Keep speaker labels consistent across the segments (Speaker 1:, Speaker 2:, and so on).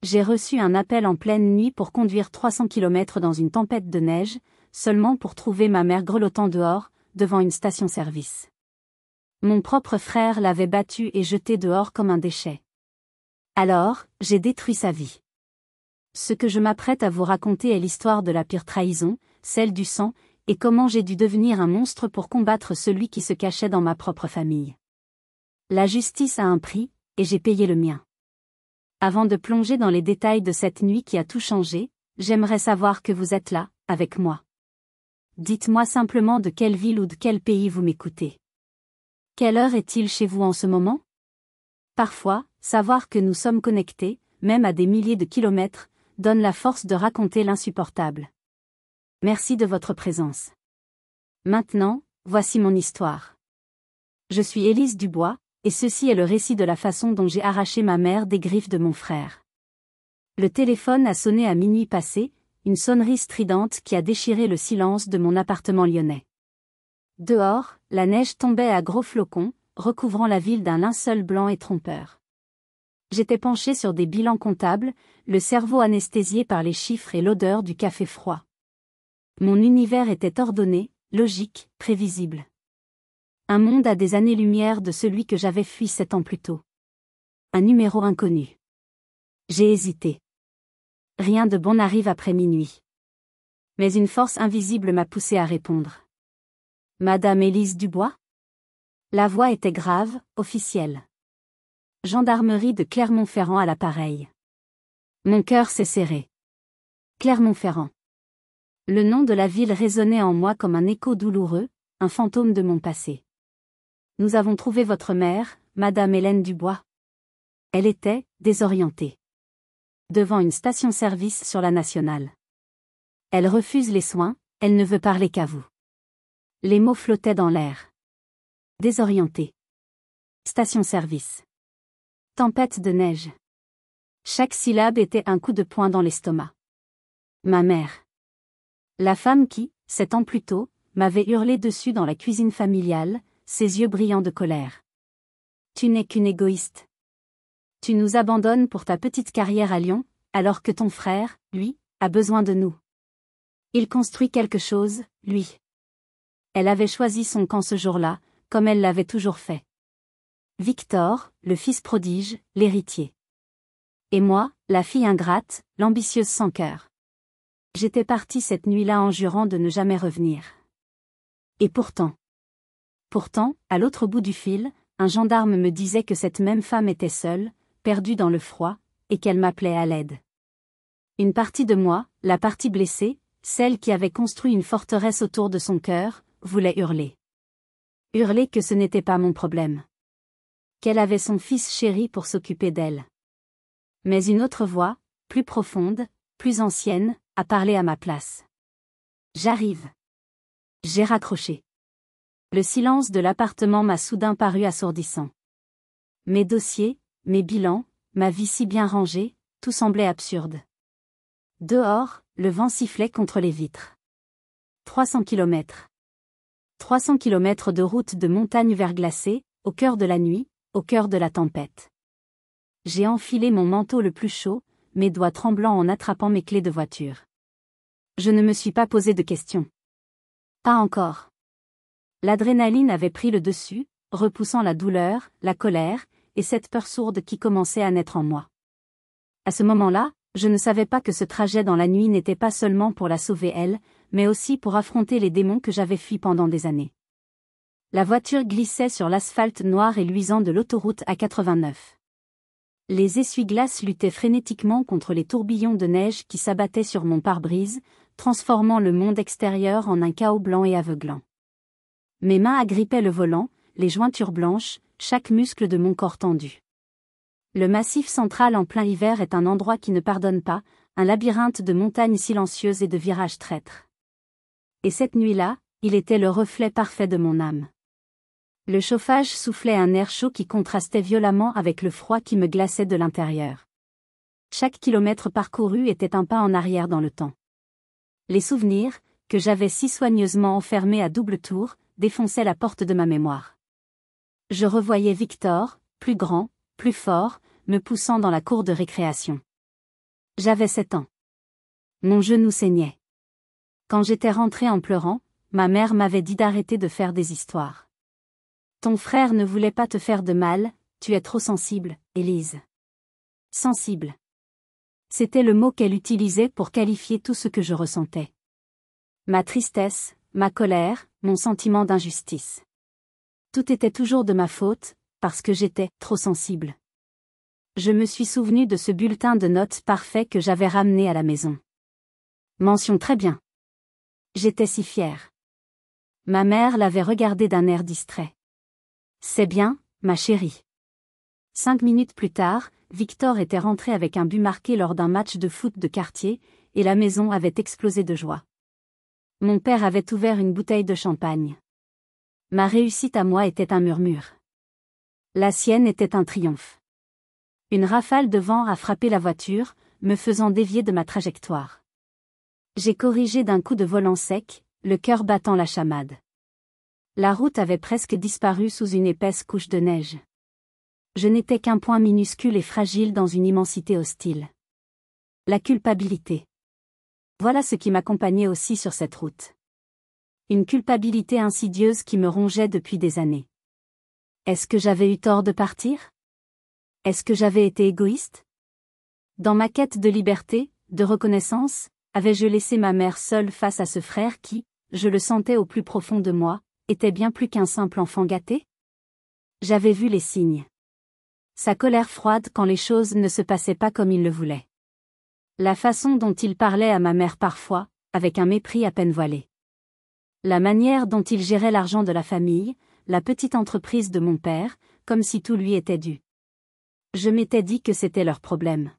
Speaker 1: J'ai reçu un appel en pleine nuit pour conduire 300 km dans une tempête de neige, seulement pour trouver ma mère grelottant dehors, devant une station-service. Mon propre frère l'avait battue et jetée dehors comme un déchet. Alors, j'ai détruit sa vie. Ce que je m'apprête à vous raconter est l'histoire de la pire trahison, celle du sang, et comment j'ai dû devenir un monstre pour combattre celui qui se cachait dans ma propre famille. La justice a un prix, et j'ai payé le mien. Avant de plonger dans les détails de cette nuit qui a tout changé, j'aimerais savoir que vous êtes là, avec moi. Dites-moi simplement de quelle ville ou de quel pays vous m'écoutez. Quelle heure est-il chez vous en ce moment? Parfois, savoir que nous sommes connectés, même à des milliers de kilomètres, donne la force de raconter l'insupportable. Merci de votre présence. Maintenant, voici mon histoire. Je suis Élise Dubois, et ceci est le récit de la façon dont j'ai arraché ma mère des griffes de mon frère. Le téléphone a sonné à minuit passé, une sonnerie stridente qui a déchiré le silence de mon appartement lyonnais. Dehors, la neige tombait à gros flocons, recouvrant la ville d'un linceul blanc et trompeur. J'étais penchée sur des bilans comptables, le cerveau anesthésié par les chiffres et l'odeur du café froid. Mon univers était ordonné, logique, prévisible. Un monde à des années-lumière de celui que j'avais fui 7 ans plus tôt. Un numéro inconnu. J'ai hésité. Rien de bon n'arrive après minuit. Mais une force invisible m'a poussé à répondre. Madame Élise Dubois? La voix était grave, officielle. Gendarmerie de Clermont-Ferrand à l'appareil. Mon cœur s'est serré. Clermont-Ferrand. Le nom de la ville résonnait en moi comme un écho douloureux, un fantôme de mon passé. Nous avons trouvé votre mère, Madame Hélène Dubois. Elle était désorientée. Devant une station-service sur la nationale. Elle refuse les soins, elle ne veut parler qu'à vous. Les mots flottaient dans l'air. Désorientée. Station-service. Tempête de neige. Chaque syllabe était un coup de poing dans l'estomac. Ma mère. La femme qui, 7 ans plus tôt, m'avait hurlé dessus dans la cuisine familiale, ses yeux brillants de colère. Tu n'es qu'une égoïste. Tu nous abandonnes pour ta petite carrière à Lyon, alors que ton frère, lui, a besoin de nous. Il construit quelque chose, lui. Elle avait choisi son camp ce jour-là, comme elle l'avait toujours fait. Victor, le fils prodige, l'héritier. Et moi, la fille ingrate, l'ambitieuse sans cœur. J'étais partie cette nuit-là en jurant de ne jamais revenir. Et pourtant, à l'autre bout du fil, un gendarme me disait que cette même femme était seule, perdue dans le froid, et qu'elle m'appelait à l'aide. Une partie de moi, la partie blessée, celle qui avait construit une forteresse autour de son cœur, voulait hurler. Hurler que ce n'était pas mon problème. Qu'elle avait son fils chéri pour s'occuper d'elle. Mais une autre voix, plus profonde, plus ancienne, a parlé à ma place. J'arrive. J'ai raccroché. Le silence de l'appartement m'a soudain paru assourdissant. Mes dossiers, mes bilans, ma vie si bien rangée, tout semblait absurde. Dehors, le vent sifflait contre les vitres. 300 kilomètres. 300 kilomètres de route de montagne verglacée, au cœur de la nuit, au cœur de la tempête. J'ai enfilé mon manteau le plus chaud, mes doigts tremblants en attrapant mes clés de voiture. Je ne me suis pas posé de questions. Pas encore. L'adrénaline avait pris le dessus, repoussant la douleur, la colère, et cette peur sourde qui commençait à naître en moi. À ce moment-là, je ne savais pas que ce trajet dans la nuit n'était pas seulement pour la sauver elle, mais aussi pour affronter les démons que j'avais fuis pendant des années. La voiture glissait sur l'asphalte noir et luisant de l'autoroute A89. Les essuie-glaces luttaient frénétiquement contre les tourbillons de neige qui s'abattaient sur mon pare-brise, transformant le monde extérieur en un chaos blanc et aveuglant. Mes mains agrippaient le volant, les jointures blanches, chaque muscle de mon corps tendu. Le Massif central en plein hiver est un endroit qui ne pardonne pas, un labyrinthe de montagnes silencieuses et de virages traîtres. Et cette nuit-là, il était le reflet parfait de mon âme. Le chauffage soufflait un air chaud qui contrastait violemment avec le froid qui me glaçait de l'intérieur. Chaque kilomètre parcouru était un pas en arrière dans le temps. Les souvenirs, que j'avais si soigneusement enfermés à double tour, défonçaient la porte de ma mémoire. Je revoyais Victor, plus grand, plus fort, me poussant dans la cour de récréation. J'avais 7 ans. Mon genou saignait. Quand j'étais rentrée en pleurant, ma mère m'avait dit d'arrêter de faire des histoires. Ton frère ne voulait pas te faire de mal, tu es trop sensible, Élise. Sensible. C'était le mot qu'elle utilisait pour qualifier tout ce que je ressentais. Ma tristesse, ma colère, mon sentiment d'injustice. Tout était toujours de ma faute, parce que j'étais trop sensible. Je me suis souvenu de ce bulletin de notes parfait que j'avais ramené à la maison. Mention très bien. J'étais si fière. Ma mère l'avait regardé d'un air distrait. C'est bien, ma chérie. 5 minutes plus tard, Victor était rentré avec un but marqué lors d'un match de foot de quartier, et la maison avait explosé de joie. Mon père avait ouvert une bouteille de champagne. Ma réussite à moi était un murmure. La sienne était un triomphe. Une rafale de vent a frappé la voiture, me faisant dévier de ma trajectoire. J'ai corrigé d'un coup de volant sec, le cœur battant la chamade. La route avait presque disparu sous une épaisse couche de neige. Je n'étais qu'un point minuscule et fragile dans une immensité hostile. La culpabilité. Voilà ce qui m'accompagnait aussi sur cette route. Une culpabilité insidieuse qui me rongeait depuis des années. Est-ce que j'avais eu tort de partir? Est-ce que j'avais été égoïste? Dans ma quête de liberté, de reconnaissance, avais-je laissé ma mère seule face à ce frère qui, je le sentais au plus profond de moi, était bien plus qu'un simple enfant gâté? J'avais vu les signes. Sa colère froide quand les choses ne se passaient pas comme il le voulait. La façon dont il parlait à ma mère parfois, avec un mépris à peine voilé. La manière dont il gérait l'argent de la famille, la petite entreprise de mon père, comme si tout lui était dû. Je m'étais dit que c'était leur problème.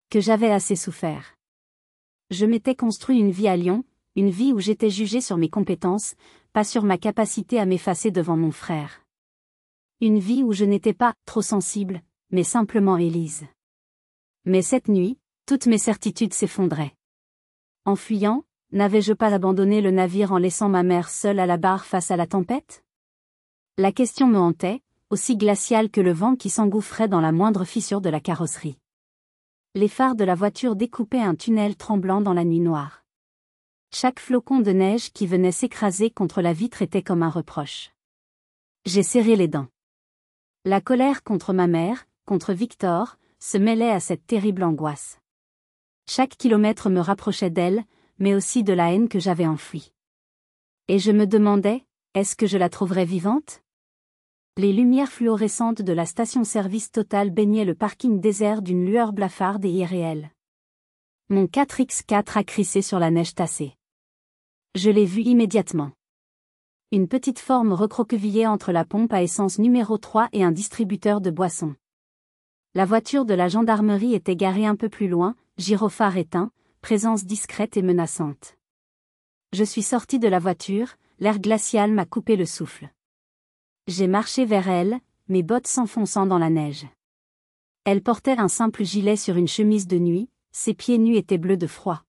Speaker 1: Que j'avais assez souffert. Je m'étais construit une vie à Lyon, une vie où j'étais jugée sur mes compétences, pas sur ma capacité à m'effacer devant mon frère. Une vie où je n'étais pas trop sensible, mais simplement Élise. Mais cette nuit, toutes mes certitudes s'effondraient. En fuyant, n'avais-je pas abandonné le navire en laissant ma mère seule à la barre face à la tempête? La question me hantait, aussi glaciale que le vent qui s'engouffrait dans la moindre fissure de la carrosserie. Les phares de la voiture découpaient un tunnel tremblant dans la nuit noire. Chaque flocon de neige qui venait s'écraser contre la vitre était comme un reproche. J'ai serré les dents. La colère contre ma mère, contre Victor, se mêlait à cette terrible angoisse. Chaque kilomètre me rapprochait d'elle, mais aussi de la haine que j'avais enfouie. Et je me demandais, est-ce que je la trouverais vivante? Les lumières fluorescentes de la station-service Total baignaient le parking désert d'une lueur blafarde et irréelle. Mon 4x4 a crissé sur la neige tassée. Je l'ai vu immédiatement. Une petite forme recroquevillée entre la pompe à essence numéro 3 et un distributeur de boissons. La voiture de la gendarmerie était garée un peu plus loin, gyrophare éteint, présence discrète et menaçante. Je suis sorti de la voiture, l'air glacial m'a coupé le souffle. J'ai marché vers elle, mes bottes s'enfonçant dans la neige. Elle portait un simple gilet sur une chemise de nuit, ses pieds nus étaient bleus de froid.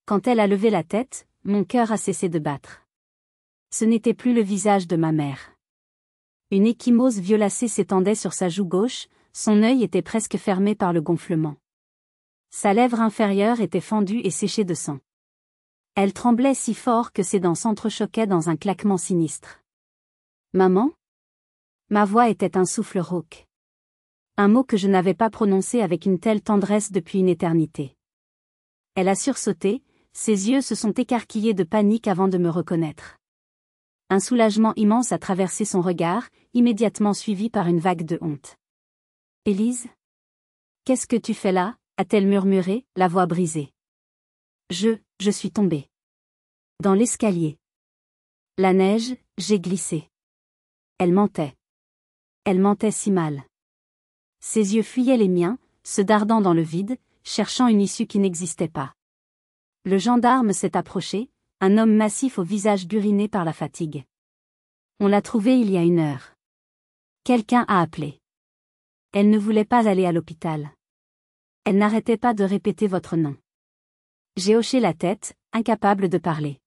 Speaker 1: Quand elle a levé la tête, mon cœur a cessé de battre. Ce n'était plus le visage de ma mère. Une ecchymose violacée s'étendait sur sa joue gauche, son œil était presque fermé par le gonflement. Sa lèvre inférieure était fendue et séchée de sang. Elle tremblait si fort que ses dents s'entrechoquaient dans un claquement sinistre. Maman? Ma voix était un souffle rauque. Un mot que je n'avais pas prononcé avec une telle tendresse depuis une éternité. Elle a sursauté, ses yeux se sont écarquillés de panique avant de me reconnaître. Un soulagement immense a traversé son regard, immédiatement suivi par une vague de honte. « Élise? Qu'est-ce que tu fais là ?» a-t-elle murmuré, la voix brisée. Je suis tombée. Dans l'escalier. La neige, j'ai glissé. Elle mentait. Elle mentait si mal. Ses yeux fuyaient les miens, se dardant dans le vide, cherchant une issue qui n'existait pas. Le gendarme s'est approché, un homme massif au visage buriné par la fatigue. On l'a trouvé il y a 1 heure. Quelqu'un a appelé. Elle ne voulait pas aller à l'hôpital. Elle n'arrêtait pas de répéter votre nom. J'ai hoché la tête, incapable de parler.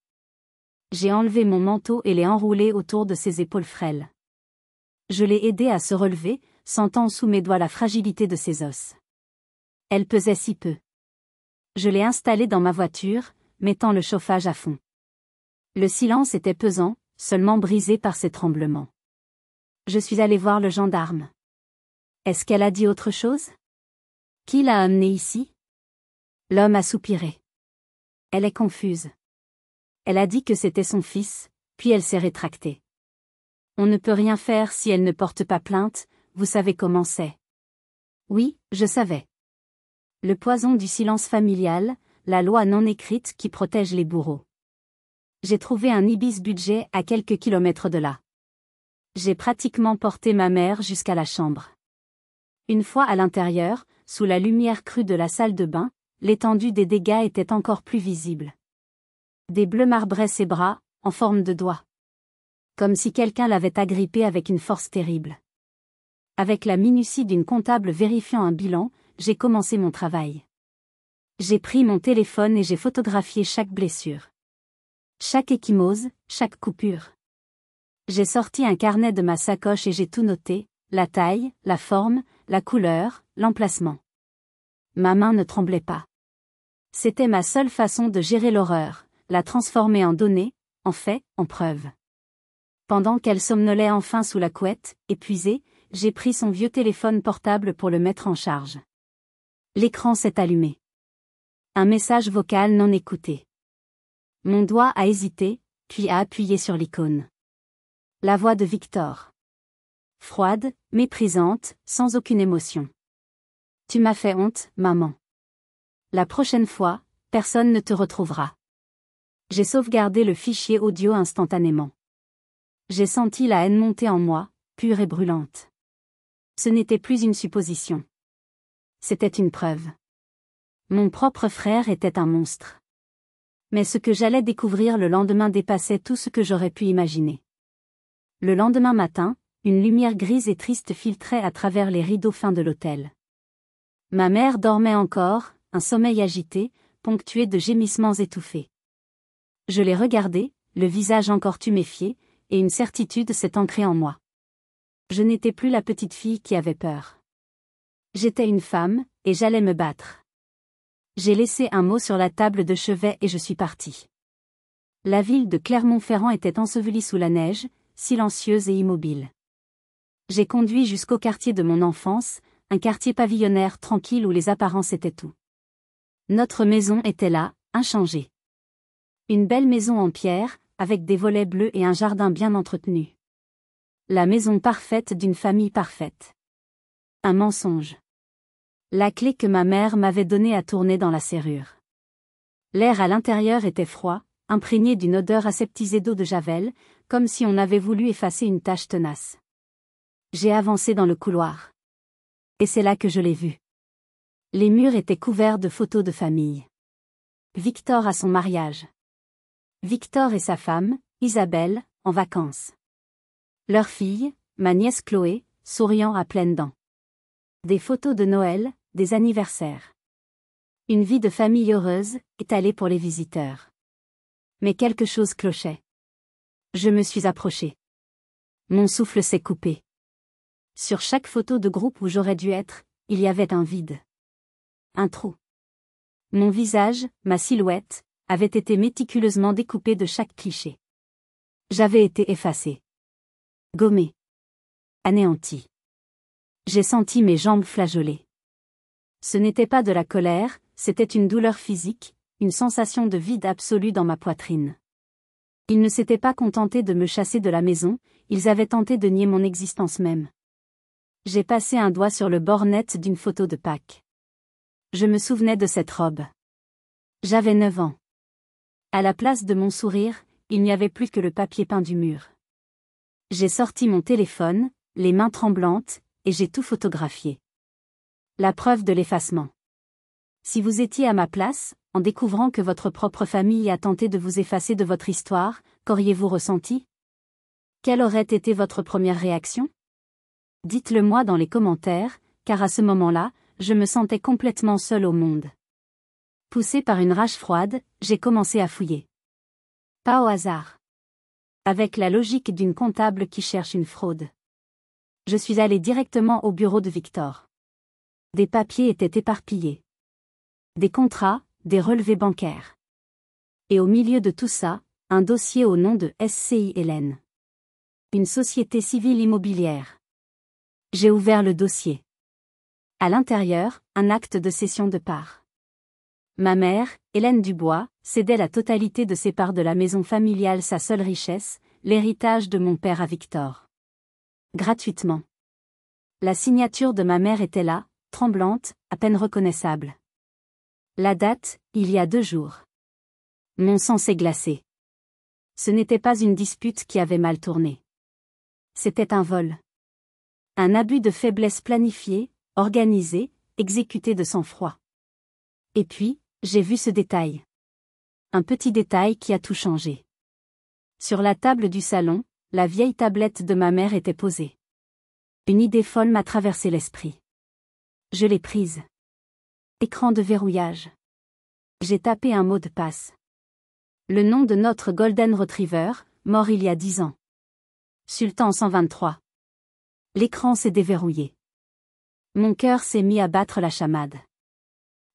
Speaker 1: J'ai enlevé mon manteau et l'ai enroulé autour de ses épaules frêles. Je l'ai aidée à se relever, sentant sous mes doigts la fragilité de ses os. Elle pesait si peu. Je l'ai installé dans ma voiture, mettant le chauffage à fond. Le silence était pesant, seulement brisé par ces tremblements. Je suis allé voir le gendarme. Est-ce qu'elle a dit autre chose? Qui l'a amenée ici? L'homme a soupiré. Elle est confuse. Elle a dit que c'était son fils, puis elle s'est rétractée. On ne peut rien faire si elle ne porte pas plainte, vous savez comment c'est. Oui, je savais. Le poison du silence familial, la loi non écrite qui protège les bourreaux. J'ai trouvé un Ibis Budget à quelques kilomètres de là. J'ai pratiquement porté ma mère jusqu'à la chambre. Une fois à l'intérieur, sous la lumière crue de la salle de bain, l'étendue des dégâts était encore plus visible. Des bleus marbraient ses bras, en forme de doigts. Comme si quelqu'un l'avait agrippé avec une force terrible. Avec la minutie d'une comptable vérifiant un bilan, j'ai commencé mon travail. J'ai pris mon téléphone et j'ai photographié chaque blessure. Chaque ecchymose, chaque coupure. J'ai sorti un carnet de ma sacoche et j'ai tout noté, la taille, la forme, la couleur, l'emplacement. Ma main ne tremblait pas. C'était ma seule façon de gérer l'horreur, la transformer en données, en faits, en preuves. Pendant qu'elle somnolait enfin sous la couette, épuisée, j'ai pris son vieux téléphone portable pour le mettre en charge. L'écran s'est allumé. Un message vocal non écouté. Mon doigt a hésité, puis a appuyé sur l'icône. La voix de Victor. Froide, méprisante, sans aucune émotion. Tu m'as fait honte, maman. La prochaine fois, personne ne te retrouvera. J'ai sauvegardé le fichier audio instantanément. J'ai senti la haine monter en moi, pure et brûlante. Ce n'était plus une supposition. C'était une preuve. Mon propre frère était un monstre. Mais ce que j'allais découvrir le lendemain dépassait tout ce que j'aurais pu imaginer. Le lendemain matin, une lumière grise et triste filtrait à travers les rideaux fins de l'hôtel. Ma mère dormait encore, un sommeil agité, ponctué de gémissements étouffés. Je l'ai regardée, le visage encore tuméfié, et une certitude s'est ancrée en moi. Je n'étais plus la petite fille qui avait peur. J'étais une femme, et j'allais me battre. J'ai laissé un mot sur la table de chevet et je suis partie. La ville de Clermont-Ferrand était ensevelie sous la neige, silencieuse et immobile. J'ai conduit jusqu'au quartier de mon enfance, un quartier pavillonnaire tranquille où les apparences étaient tout. Notre maison était là, inchangée. Une belle maison en pierre, avec des volets bleus et un jardin bien entretenu. La maison parfaite d'une famille parfaite. Un mensonge. La clé que ma mère m'avait donnée a tourné dans la serrure. L'air à l'intérieur était froid, imprégné d'une odeur aseptisée d'eau de javel, comme si on avait voulu effacer une tache tenace. J'ai avancé dans le couloir. Et c'est là que je l'ai vu. Les murs étaient couverts de photos de famille. Victor à son mariage. Victor et sa femme, Isabelle, en vacances. Leur fille, ma nièce Chloé, souriant à pleines dents. Des photos de Noël, des anniversaires. Une vie de famille heureuse, étalée pour les visiteurs. Mais quelque chose clochait. Je me suis approchée. Mon souffle s'est coupé. Sur chaque photo de groupe où j'aurais dû être, il y avait un vide. Un trou. Mon visage, ma silhouette, avait été méticuleusement découpé de chaque cliché. J'avais été effacée. Gommée. Anéantie. J'ai senti mes jambes flageoler. Ce n'était pas de la colère, c'était une douleur physique, une sensation de vide absolu dans ma poitrine. Ils ne s'étaient pas contentés de me chasser de la maison, ils avaient tenté de nier mon existence même. J'ai passé un doigt sur le bord net d'une photo de Pâques. Je me souvenais de cette robe. J'avais 9 ans. À la place de mon sourire, il n'y avait plus que le papier peint du mur. J'ai sorti mon téléphone, les mains tremblantes, et j'ai tout photographié. La preuve de l'effacement. Si vous étiez à ma place, en découvrant que votre propre famille a tenté de vous effacer de votre histoire, qu'auriez-vous ressenti? Quelle aurait été votre première réaction? Dites-le moi dans les commentaires, car à ce moment-là, je me sentais complètement seule au monde. Poussée par une rage froide, j'ai commencé à fouiller. Pas au hasard. Avec la logique d'une comptable qui cherche une fraude. Je suis allée directement au bureau de Victor. Des papiers étaient éparpillés. Des contrats, des relevés bancaires. Et au milieu de tout ça, un dossier au nom de SCI Hélène. Une société civile immobilière. J'ai ouvert le dossier. À l'intérieur, un acte de cession de parts. Ma mère, Hélène Dubois, cédait la totalité de ses parts de la maison familiale, sa seule richesse, l'héritage de mon père à Victor. Gratuitement. La signature de ma mère était là, tremblante, à peine reconnaissable. La date, il y a 2 jours. Mon sang s'est glacé. Ce n'était pas une dispute qui avait mal tourné. C'était un vol. Un abus de faiblesse planifié, organisé, exécuté de sang-froid. Et puis, j'ai vu ce détail. Un petit détail qui a tout changé. Sur la table du salon, la vieille tablette de ma mère était posée. Une idée folle m'a traversé l'esprit. Je l'ai prise. Écran de verrouillage. J'ai tapé un mot de passe. Le nom de notre Golden Retriever, mort il y a 10 ans. Sultan 123. L'écran s'est déverrouillé. Mon cœur s'est mis à battre la chamade.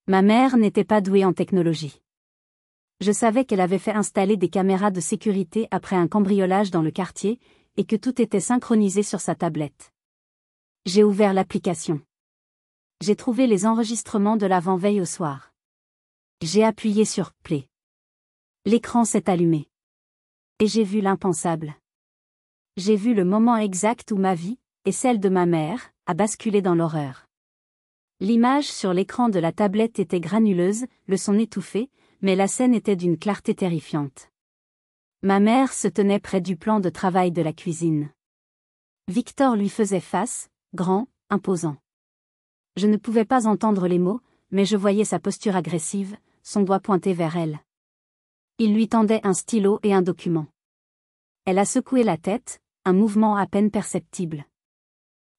Speaker 1: Ma mère n'était pas douée en technologie. Je savais qu'elle avait fait installer des caméras de sécurité après un cambriolage dans le quartier, et que tout était synchronisé sur sa tablette. J'ai ouvert l'application. J'ai trouvé les enregistrements de l'avant-veille au soir. J'ai appuyé sur « Play ». L'écran s'est allumé. Et j'ai vu l'impensable. J'ai vu le moment exact où ma vie, et celle de ma mère, a basculé dans l'horreur. L'image sur l'écran de la tablette était granuleuse, le son étouffé, mais la scène était d'une clarté terrifiante. Ma mère se tenait près du plan de travail de la cuisine. Victor lui faisait face, grand, imposant. Je ne pouvais pas entendre les mots, mais je voyais sa posture agressive, son doigt pointé vers elle. Il lui tendait un stylo et un document. Elle a secoué la tête, un mouvement à peine perceptible.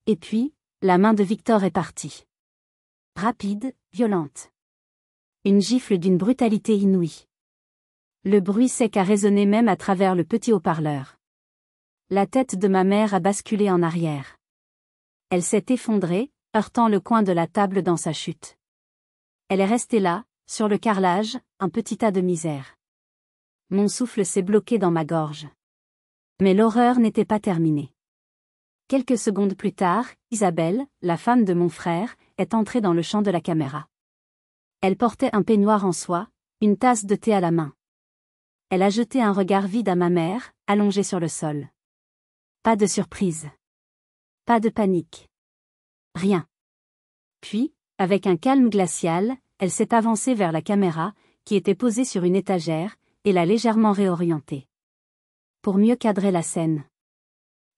Speaker 1: Et puis, la main de Victor est partie. Rapide, violente. Une gifle d'une brutalité inouïe. Le bruit sec a résonné même à travers le petit haut-parleur. La tête de ma mère a basculé en arrière. Elle s'est effondrée, heurtant le coin de la table dans sa chute. Elle est restée là, sur le carrelage, un petit tas de misère. Mon souffle s'est bloqué dans ma gorge. Mais l'horreur n'était pas terminée. Quelques secondes plus tard, Isabelle, la femme de mon frère, est entrée dans le champ de la caméra. Elle portait un peignoir en soie, une tasse de thé à la main. Elle a jeté un regard vide à ma mère, allongée sur le sol. Pas de surprise. Pas de panique. Rien. Puis, avec un calme glacial, elle s'est avancée vers la caméra, qui était posée sur une étagère, et l'a légèrement réorientée. Pour mieux cadrer la scène.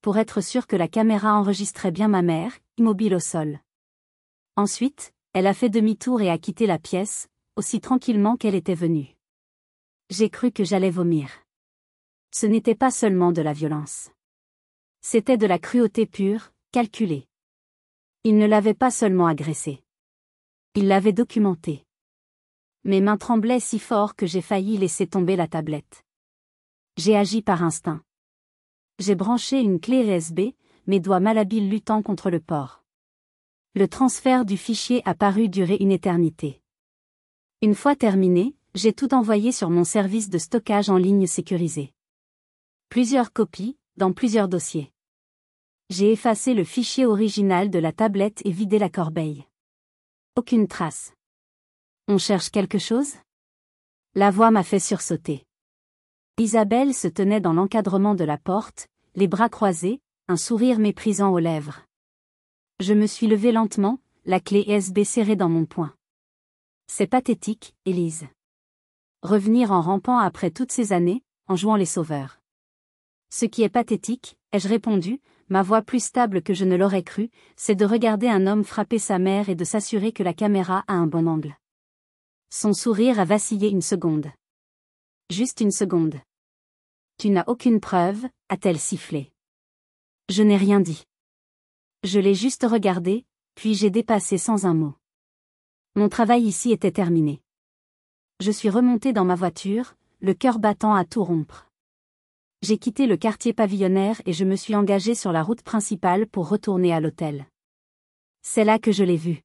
Speaker 1: Pour être sûre que la caméra enregistrait bien ma mère, immobile au sol. Ensuite, elle a fait demi-tour et a quitté la pièce, aussi tranquillement qu'elle était venue. J'ai cru que j'allais vomir. Ce n'était pas seulement de la violence. C'était de la cruauté pure, calculée. Il ne l'avait pas seulement agressée. Il l'avait documentée. Mes mains tremblaient si fort que j'ai failli laisser tomber la tablette. J'ai agi par instinct. J'ai branché une clé USB, mes doigts malhabiles luttant contre le port. Le transfert du fichier a paru durer une éternité. Une fois terminé, j'ai tout envoyé sur mon service de stockage en ligne sécurisé. Plusieurs copies, dans plusieurs dossiers. J'ai effacé le fichier original de la tablette et vidé la corbeille. Aucune trace. On cherche quelque chose ? La voix m'a fait sursauter. Isabelle se tenait dans l'encadrement de la porte, les bras croisés, un sourire méprisant aux lèvres. Je me suis levée lentement, la clé USB serrée dans mon poing. C'est pathétique, Élise. Revenir en rampant après toutes ces années, en jouant les sauveurs. Ce qui est pathétique, ai-je répondu, ma voix plus stable que je ne l'aurais cru, c'est de regarder un homme frapper sa mère et de s'assurer que la caméra a un bon angle. Son sourire a vacillé une seconde. Juste une seconde. Tu n'as aucune preuve, a-t-elle sifflé. Je n'ai rien dit. Je l'ai juste regardé, puis j'ai dépassé sans un mot. Mon travail ici était terminé. Je suis remontée dans ma voiture, le cœur battant à tout rompre. J'ai quitté le quartier pavillonnaire et je me suis engagée sur la route principale pour retourner à l'hôtel. C'est là que je l'ai vu.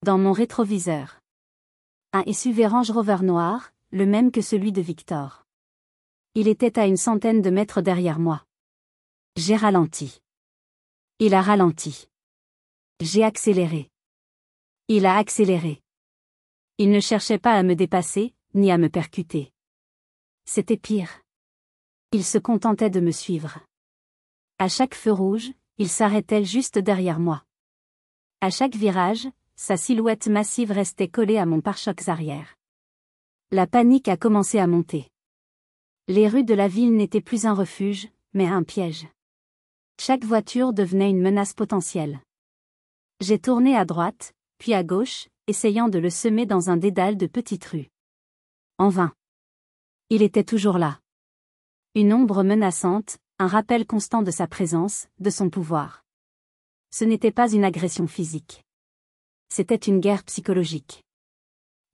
Speaker 1: Dans mon rétroviseur. Un SUV Range Rover noir, le même que celui de Victor. Il était à une centaine de mètres derrière moi. J'ai ralenti. Il a ralenti. J'ai accéléré. Il a accéléré. Il ne cherchait pas à me dépasser, ni à me percuter. C'était pire. Il se contentait de me suivre. À chaque feu rouge, il s'arrêtait juste derrière moi. À chaque virage, sa silhouette massive restait collée à mon pare-chocs arrière. La panique a commencé à monter. Les rues de la ville n'étaient plus un refuge, mais un piège. Chaque voiture devenait une menace potentielle. J'ai tourné à droite, puis à gauche, essayant de le semer dans un dédale de petites rues. En vain. Il était toujours là. Une ombre menaçante, un rappel constant de sa présence, de son pouvoir. Ce n'était pas une agression physique. C'était une guerre psychologique.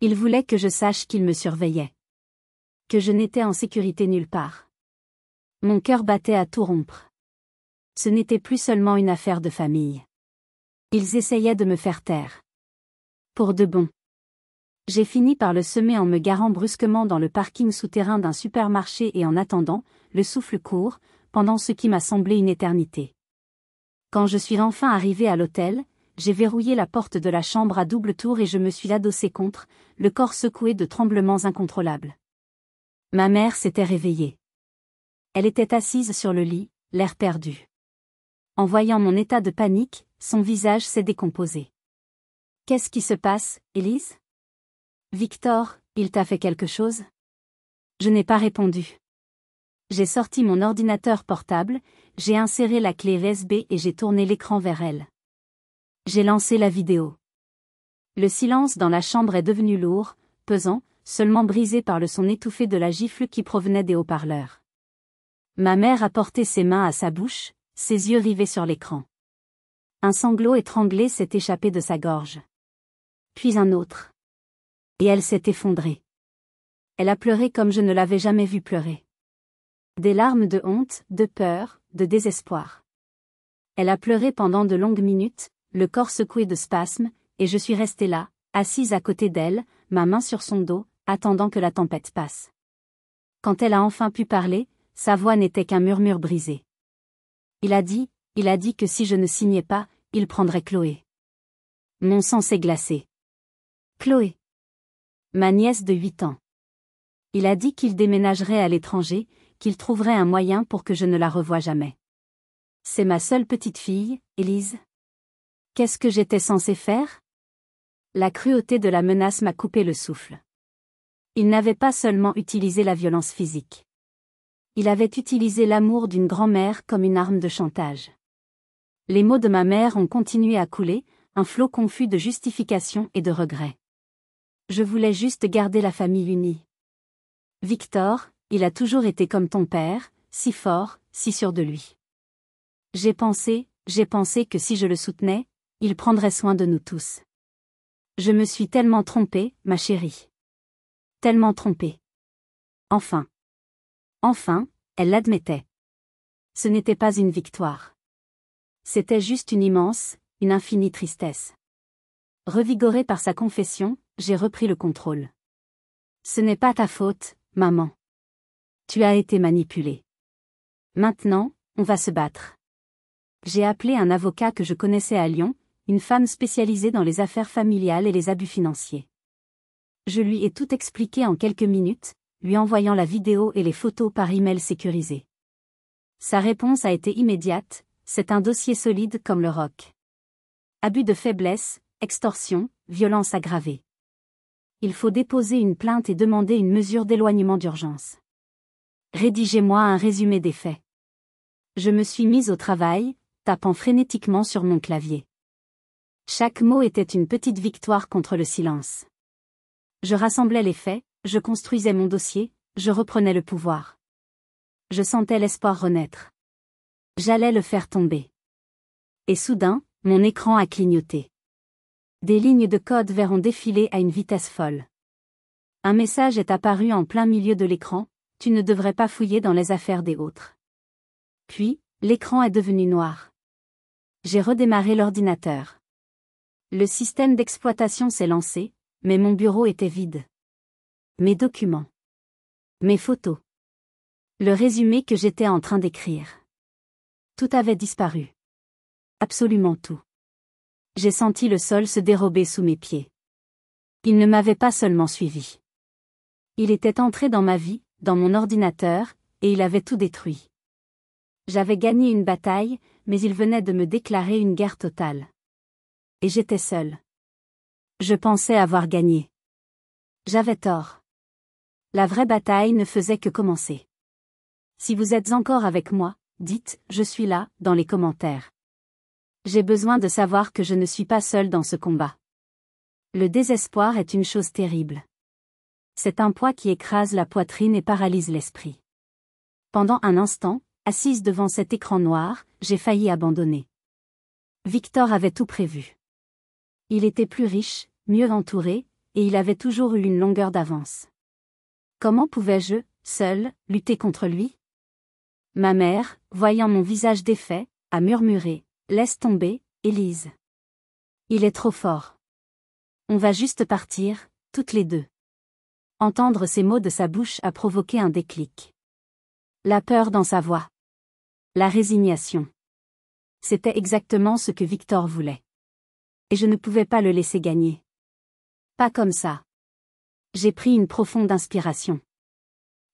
Speaker 1: Il voulait que je sache qu'il me surveillait. Que je n'étais en sécurité nulle part. Mon cœur battait à tout rompre. Ce n'était plus seulement une affaire de famille. Ils essayaient de me faire taire. Pour de bon. J'ai fini par le semer en me garant brusquement dans le parking souterrain d'un supermarché et en attendant, le souffle court, pendant ce qui m'a semblé une éternité. Quand je suis enfin arrivé à l'hôtel, j'ai verrouillé la porte de la chambre à double tour et je me suis adossé contre, le corps secoué de tremblements incontrôlables. Ma mère s'était réveillée. Elle était assise sur le lit, l'air perdu. En voyant mon état de panique, son visage s'est décomposé. « Qu'est-ce qui se passe, Élise ? Victor, il t'a fait quelque chose ? » Je n'ai pas répondu. J'ai sorti mon ordinateur portable, j'ai inséré la clé USB et j'ai tourné l'écran vers elle. J'ai lancé la vidéo. Le silence dans la chambre est devenu lourd, pesant, seulement brisé par le son étouffé de la gifle qui provenait des haut-parleurs. Ma mère a porté ses mains à sa bouche, ses yeux rivés sur l'écran. Un sanglot étranglé s'est échappé de sa gorge. Puis un autre. Et elle s'est effondrée. Elle a pleuré comme je ne l'avais jamais vue pleurer. Des larmes de honte, de peur, de désespoir. Elle a pleuré pendant de longues minutes, le corps secoué de spasmes, et je suis restée là, assise à côté d'elle, ma main sur son dos, attendant que la tempête passe. Quand elle a enfin pu parler, sa voix n'était qu'un murmure brisé. Il a dit que si je ne signais pas, il prendrait Chloé. Mon sang s'est glacé. Chloé. Ma nièce de 8 ans. Il a dit qu'il déménagerait à l'étranger, qu'il trouverait un moyen pour que je ne la revoie jamais. C'est ma seule petite fille, Élise. Qu'est-ce que j'étais censée faire ? La cruauté de la menace m'a coupé le souffle. Il n'avait pas seulement utilisé la violence physique. Il avait utilisé l'amour d'une grand-mère comme une arme de chantage. Les mots de ma mère ont continué à couler, un flot confus de justifications et de regrets. Je voulais juste garder la famille unie. Victor, il a toujours été comme ton père, si fort, si sûr de lui. J'ai pensé que si je le soutenais, il prendrait soin de nous tous. Je me suis tellement trompée, ma chérie. Tellement trompée. Enfin, elle l'admettait. Ce n'était pas une victoire. C'était juste une immense, une infinie tristesse. Revigorée par sa confession, j'ai repris le contrôle. Ce n'est pas ta faute, maman. Tu as été manipulée. Maintenant, on va se battre. J'ai appelé un avocat que je connaissais à Lyon, une femme spécialisée dans les affaires familiales et les abus financiers. Je lui ai tout expliqué en quelques minutes, lui envoyant la vidéo et les photos par email sécurisé. Sa réponse a été immédiate, c'est un dossier solide comme le roc. Abus de faiblesse, extorsion, violence aggravée. Il faut déposer une plainte et demander une mesure d'éloignement d'urgence. Rédigez-moi un résumé des faits. Je me suis mise au travail, tapant frénétiquement sur mon clavier. Chaque mot était une petite victoire contre le silence. Je rassemblais les faits, je construisais mon dossier, je reprenais le pouvoir. Je sentais l'espoir renaître. J'allais le faire tomber. Et soudain, mon écran a clignoté. Des lignes de code vert ont défilé à une vitesse folle. Un message est apparu en plein milieu de l'écran, tu ne devrais pas fouiller dans les affaires des autres. Puis, l'écran est devenu noir. J'ai redémarré l'ordinateur. Le système d'exploitation s'est lancé, Mais mon bureau était vide. Mes documents. Mes photos. Le résumé que j'étais en train d'écrire. Tout avait disparu. Absolument tout. J'ai senti le sol se dérober sous mes pieds. Il ne m'avait pas seulement suivi. Il était entré dans ma vie, dans mon ordinateur, et il avait tout détruit. J'avais gagné une bataille, mais il venait de me déclarer une guerre totale. Et j'étais seule. Je pensais avoir gagné. J'avais tort. La vraie bataille ne faisait que commencer. Si vous êtes encore avec moi, dites « Je suis là » dans les commentaires. J'ai besoin de savoir que je ne suis pas seule dans ce combat. Le désespoir est une chose terrible. C'est un poids qui écrase la poitrine et paralyse l'esprit. Pendant un instant, assise devant cet écran noir, j'ai failli abandonner. Victor avait tout prévu. Il était plus riche, mieux entouré, et il avait toujours eu une longueur d'avance. Comment pouvais-je, seule, lutter contre lui? Ma mère, voyant mon visage défait, a murmuré « Laisse tomber, Élise. Il est trop fort. On va juste partir, toutes les deux. » Entendre ces mots de sa bouche a provoqué un déclic. La peur dans sa voix. La résignation. C'était exactement ce que Victor voulait. Et je ne pouvais pas le laisser gagner. Pas comme ça. J'ai pris une profonde inspiration.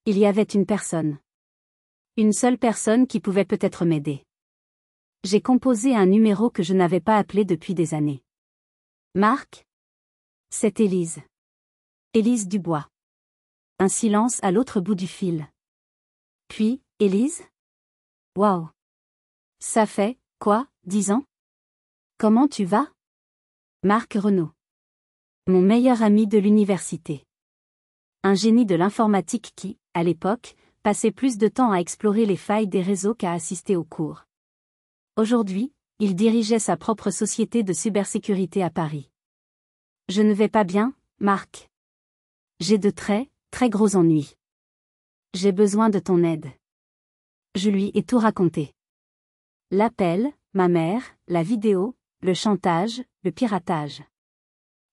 Speaker 1: Il y avait une personne. Une seule personne qui pouvait peut-être m'aider. J'ai composé un numéro que je n'avais pas appelé depuis des années. Marc? C'est Élise. Élise Dubois. Un silence à l'autre bout du fil. Puis, Élise? Waouh! Ça fait, quoi, 10 ans? Comment tu vas? Marc Renaud. Mon meilleur ami de l'université. Un génie de l'informatique qui, à l'époque, passait plus de temps à explorer les failles des réseaux qu'à assister aux cours. Aujourd'hui, il dirigeait sa propre société de cybersécurité à Paris. Je ne vais pas bien, Marc. J'ai de très, très gros ennuis. J'ai besoin de ton aide. Je lui ai tout raconté. L'appel, ma mère, la vidéo, le chantage, le piratage.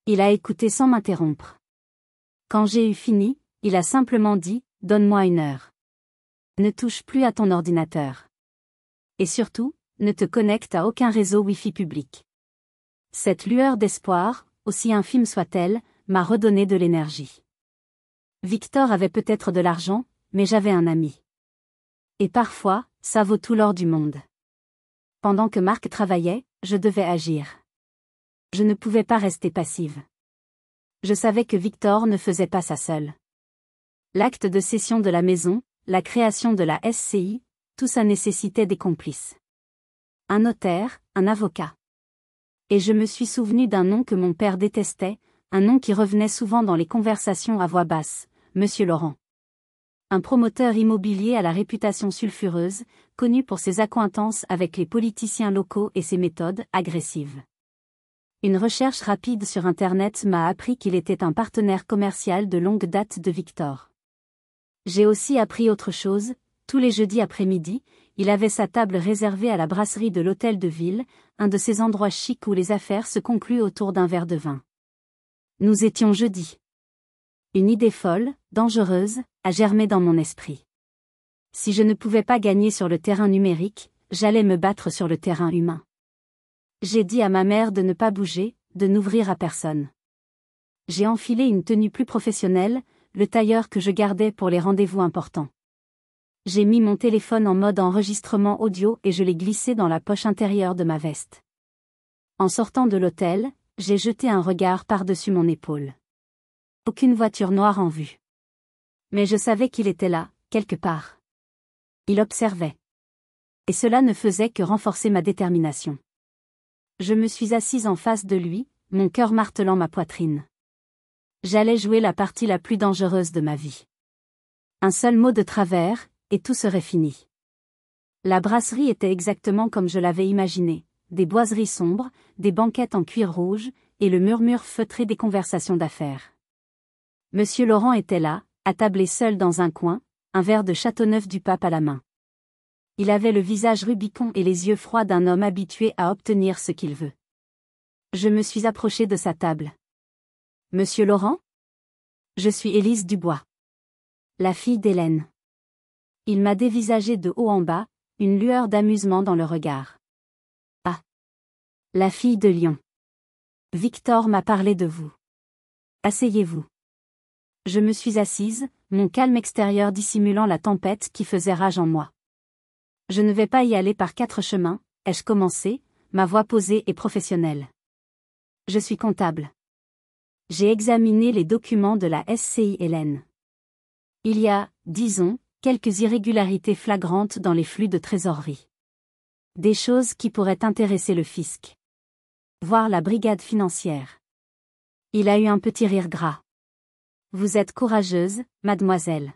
Speaker 1: Il a écouté sans m'interrompre. Quand j'ai eu fini, il a simplement dit « Donne-moi 1 heure. Ne touche plus à ton ordinateur. Et surtout, ne te connecte à aucun réseau Wi-Fi public. » Cette lueur d'espoir, aussi infime soit-elle, m'a redonné de l'énergie. Victor avait peut-être de l'argent, mais j'avais un ami. Et parfois, ça vaut tout l'or du monde. Pendant que Marc travaillait, je devais agir. Je ne pouvais pas rester passive. Je savais que Victor ne faisait pas ça seul. L'acte de cession de la maison, la création de la SCI, tout ça nécessitait des complices. Un notaire, un avocat. Et je me suis souvenu d'un nom que mon père détestait, un nom qui revenait souvent dans les conversations à voix basse, Monsieur Laurent. Un promoteur immobilier à la réputation sulfureuse, connu pour ses accointances avec les politiciens locaux et ses méthodes agressives. Une recherche rapide sur Internet m'a appris qu'il était un partenaire commercial de longue date de Victor. J'ai aussi appris autre chose, tous les jeudis après-midi, il avait sa table réservée à la brasserie de l'Hôtel de Ville, un de ces endroits chics où les affaires se concluent autour d'un verre de vin. Nous étions jeudi. Une idée folle, dangereuse, a germé dans mon esprit. Si je ne pouvais pas gagner sur le terrain numérique, j'allais me battre sur le terrain humain. J'ai dit à ma mère de ne pas bouger, de n'ouvrir à personne. J'ai enfilé une tenue plus professionnelle, le tailleur que je gardais pour les rendez-vous importants. J'ai mis mon téléphone en mode enregistrement audio et je l'ai glissé dans la poche intérieure de ma veste. En sortant de l'hôtel, j'ai jeté un regard par-dessus mon épaule. Aucune voiture noire en vue. Mais je savais qu'il était là, quelque part. Il observait. Et cela ne faisait que renforcer ma détermination. Je me suis assise en face de lui, mon cœur martelant ma poitrine. J'allais jouer la partie la plus dangereuse de ma vie. Un seul mot de travers, et tout serait fini. La brasserie était exactement comme je l'avais imaginé, des boiseries sombres, des banquettes en cuir rouge, et le murmure feutré des conversations d'affaires. Monsieur Laurent était là, attablé seul dans un coin, un verre de Châteauneuf-du-Pape à la main. Il avait le visage rubicond et les yeux froids d'un homme habitué à obtenir ce qu'il veut. Je me suis approchée de sa table. Monsieur Laurent? Je suis Élise Dubois. La fille d'Hélène. Il m'a dévisagé de haut en bas, une lueur d'amusement dans le regard. Ah! La fille de Lyon. Victor m'a parlé de vous. Asseyez-vous. Je me suis assise, mon calme extérieur dissimulant la tempête qui faisait rage en moi. Je ne vais pas y aller par 4 chemins, ai-je commencé, ma voix posée et professionnelle. Je suis comptable. J'ai examiné les documents de la SCI Hélène. Il y a, disons, quelques irrégularités flagrantes dans les flux de trésorerie. Des choses qui pourraient intéresser le fisc. Voir la brigade financière. Il a eu un petit rire gras. Vous êtes courageuse, mademoiselle.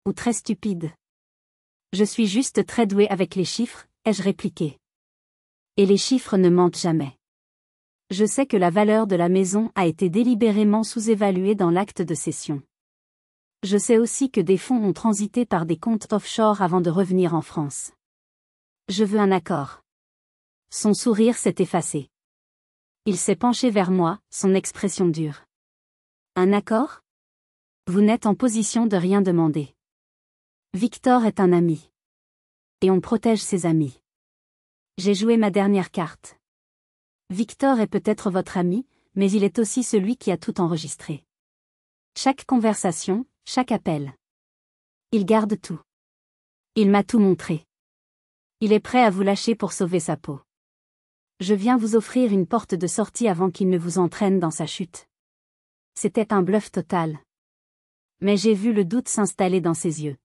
Speaker 1: Ou très stupide. Je suis juste très douée avec les chiffres, ai-je répliqué. Et les chiffres ne mentent jamais. Je sais que la valeur de la maison a été délibérément sous-évaluée dans l'acte de cession. Je sais aussi que des fonds ont transité par des comptes offshore avant de revenir en France. Je veux un accord. Son sourire s'est effacé. Il s'est penché vers moi, son expression dure. Un accord? Vous n'êtes en position de rien demander. Victor est un ami. Et on protège ses amis. J'ai joué ma dernière carte. Victor est peut-être votre ami, mais il est aussi celui qui a tout enregistré. Chaque conversation, chaque appel. Il garde tout. Il m'a tout montré. Il est prêt à vous lâcher pour sauver sa peau. Je viens vous offrir une porte de sortie avant qu'il ne vous entraîne dans sa chute. C'était un bluff total. Mais j'ai vu le doute s'installer dans ses yeux.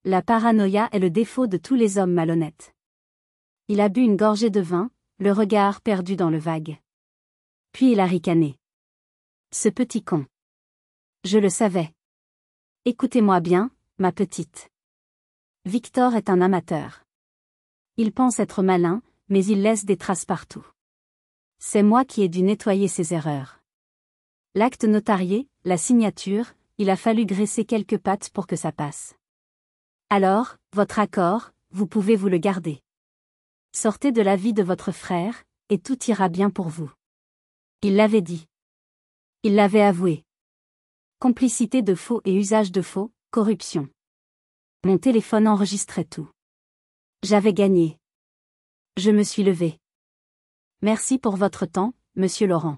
Speaker 1: La paranoïa est le défaut de tous les hommes malhonnêtes. Il a bu une gorgée de vin, le regard perdu dans le vague. Puis il a ricané. Ce petit con. Je le savais. Écoutez-moi bien, ma petite. Victor est un amateur. Il pense être malin, mais il laisse des traces partout. C'est moi qui ai dû nettoyer ses erreurs. L'acte notarié, la signature, il a fallu graisser quelques pattes pour que ça passe. Alors, votre accord, vous pouvez vous le garder. Sortez de la vie de votre frère, et tout ira bien pour vous. Il l'avait dit. Il l'avait avoué. Complicité de faux et usage de faux, corruption. Mon téléphone enregistrait tout. J'avais gagné. Je me suis levée. Merci pour votre temps, monsieur Laurent.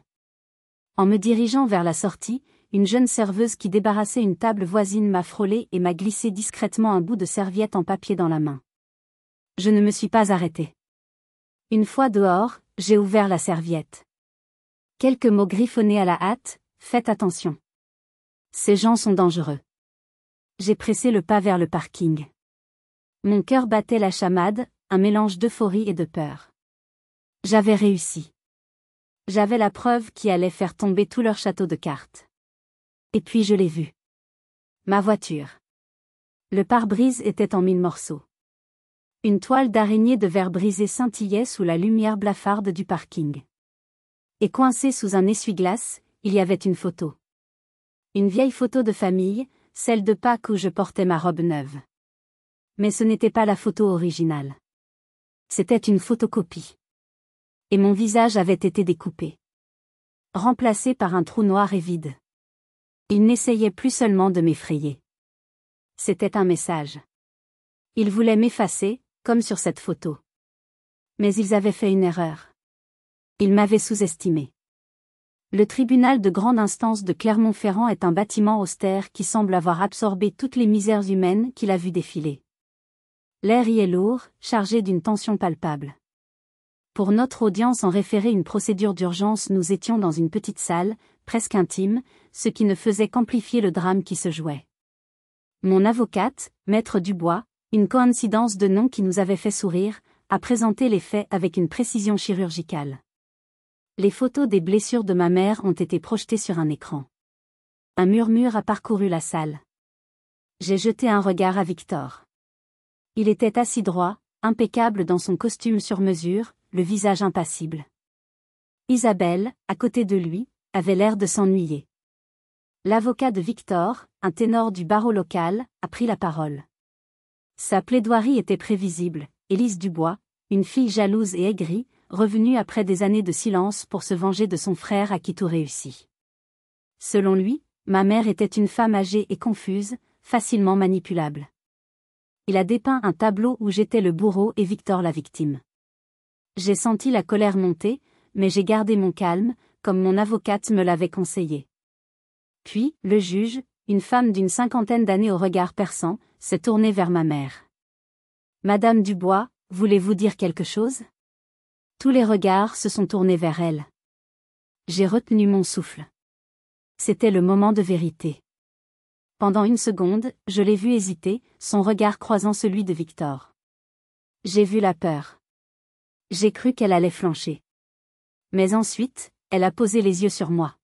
Speaker 1: En me dirigeant vers la sortie, une jeune serveuse qui débarrassait une table voisine m'a frôlé et m'a glissé discrètement un bout de serviette en papier dans la main. Je ne me suis pas arrêtée. Une fois dehors, j'ai ouvert la serviette. Quelques mots griffonnés à la hâte, faites attention. Ces gens sont dangereux. J'ai pressé le pas vers le parking. Mon cœur battait la chamade, un mélange d'euphorie et de peur. J'avais réussi. J'avais la preuve qui allait faire tomber tout leur château de cartes. Et puis je l'ai vu. Ma voiture. Le pare-brise était en 1000 morceaux. Une toile d'araignée de verre brisé scintillait sous la lumière blafarde du parking. Et coincée sous un essuie-glace, il y avait une photo. Une vieille photo de famille, celle de Pâques où je portais ma robe neuve. Mais ce n'était pas la photo originale. C'était une photocopie. Et mon visage avait été découpé. Remplacé par un trou noir et vide. Il n'essayait plus seulement de m'effrayer. C'était un message. Ils voulaient m'effacer, comme sur cette photo. Mais ils avaient fait une erreur. Ils m'avaient sous-estimé. Le tribunal de grande instance de Clermont-Ferrand est un bâtiment austère qui semble avoir absorbé toutes les misères humaines qu'il a vu défiler. L'air y est lourd, chargé d'une tension palpable. Pour notre audience en référé une procédure d'urgence, nous étions dans une petite salle, presque intime, ce qui ne faisait qu'amplifier le drame qui se jouait. Mon avocate, Maître Dubois, une coïncidence de nom qui nous avait fait sourire, a présenté les faits avec une précision chirurgicale. Les photos des blessures de ma mère ont été projetées sur un écran. Un murmure a parcouru la salle. J'ai jeté un regard à Victor. Il était assis droit, impeccable dans son costume sur mesure, le visage impassible. Isabelle, à côté de lui, avait l'air de s'ennuyer. L'avocat de Victor, un ténor du barreau local, a pris la parole. Sa plaidoirie était prévisible, Élise Dubois, une fille jalouse et aigrie, revenue après des années de silence pour se venger de son frère à qui tout réussit. Selon lui, ma mère était une femme âgée et confuse, facilement manipulable. Il a dépeint un tableau où j'étais le bourreau et Victor la victime. J'ai senti la colère monter, mais j'ai gardé mon calme, comme mon avocate me l'avait conseillé. Puis, le juge, une femme d'une 50aine d'années au regard perçant, s'est tournée vers ma mère. « Madame Dubois, voulez-vous dire quelque chose ?» Tous les regards se sont tournés vers elle. J'ai retenu mon souffle. C'était le moment de vérité. Pendant une seconde, je l'ai vue hésiter, son regard croisant celui de Victor. J'ai vu la peur. J'ai cru qu'elle allait flancher. Mais ensuite, elle a posé les yeux sur moi.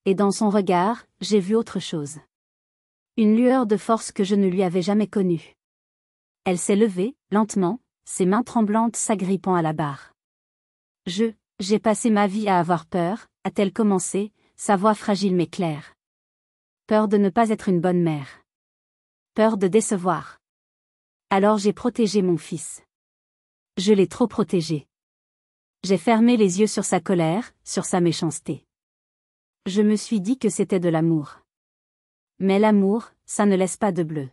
Speaker 1: Et dans son regard, j'ai vu autre chose. Une lueur de force que je ne lui avais jamais connue. Elle s'est levée, lentement, ses mains tremblantes s'agrippant à la barre. J'ai passé ma vie à avoir peur, a-t-elle commencé, sa voix fragile mais claire. Peur de ne pas être une bonne mère. Peur de décevoir. Alors j'ai protégé mon fils. Je l'ai trop protégé. J'ai fermé les yeux sur sa colère, sur sa méchanceté. Je me suis dit que c'était de l'amour. Mais l'amour, ça ne laisse pas de bleu.